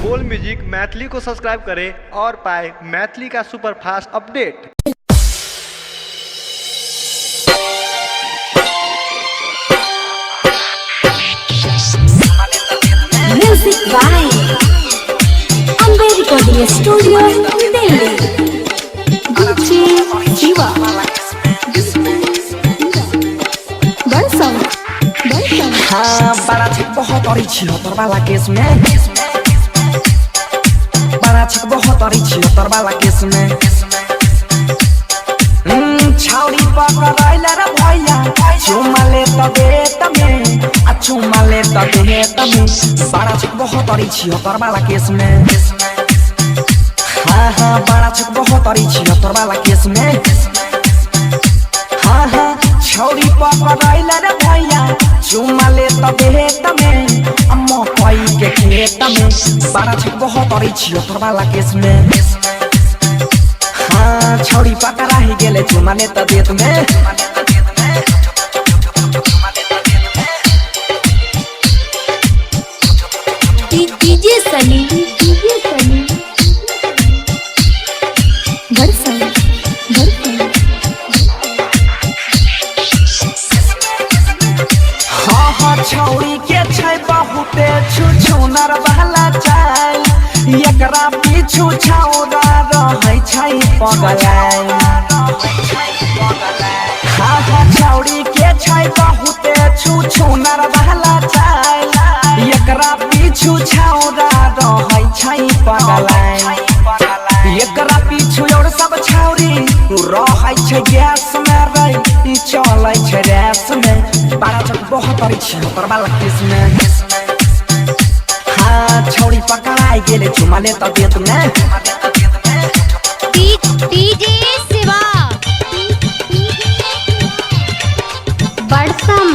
बोल म्यूजिक मैथिली को सब्सक्राइब करें और पाए मैथिली का superfast update. Music by Amber Recording Studio, Delhi. DJ Shiva. Barsam. हाँ बड़ा छिक बहुत और इच्छी हो तर वाला केस में बड़ा छिक बहुत और इच्छी हो तर वाला केस में छाउरी पकड़ाइला रे भैया चुमा ले त दे तमे आ चुमा ले त दे तमे बड़ा छिक बहुत और इच्छी हो तर वाला केस में हाँ हाँ बड़ा छिक बहुत और इच्छी हो तर वाला केस में हाँ हाँ छौरी पकड़ाइला रे भैया चुमा ले त दे तमे अम्मा कोई के खेत में बड़ा छिक बहुत और इच्छी हो तर वाला केस में हाँ छौरी पकड़ा ही गेले चुमा ले त दे तमे DJ Sunny. Barsam. हाँ हाँ छौरी के छै बहुते छुछुनर बहला चाल एकरा पीछू छौरा रहै छै पगलाइ हाँ हाँ छौरी के छै बहुते छुछुनर बहला चाल एकरा पीछू छौरा रहै छै पगलाइ एकरा पीछू और सब छौरी रहै छै गैस में रे चलै छै रेस में बड़ा चक बहुत और इच्छी हो पर वाला केस में हाँ छौरी पकड़ाई गेले चुमा ले त देत में DJ Shiva. Barsam.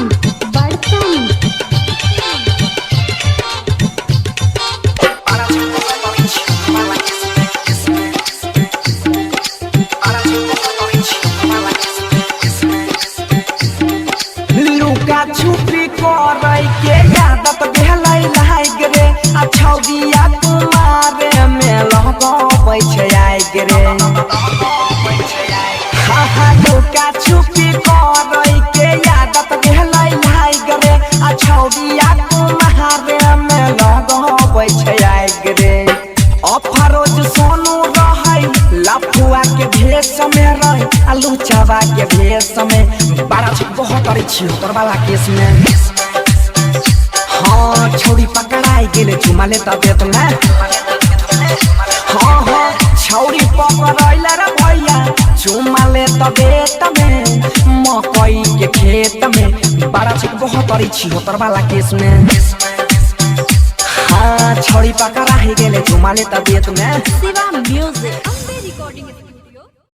लुका छुपी करै के आदत भेलै लाग रे आ छौरिया कुमारे में लगबै छै आइ रे हाँ हाँ लुका छुपी करै के आदत भेलै लाग रे आ छौरिया कुमारे में लगबै छै आइ रे अफरोज सोनू रहै लफुआ के भेष में रह आलू चावा के भेष में बड़ा छिक बहुत और इच्छी हो तर वाला केस में हाँ छौरी पकड़ाई गेले चुमा ले त देत ना हाँ हाँ छौरी पकड़ाइला रे भैया चुमा ले त देत में मकई के खेत में बड़ा छिक बहुत और इच्छी हो तर वाला केस में हाँ छौरी पकड़ाई गेले चुमा ले त देत में Shiva Music. Amber Recording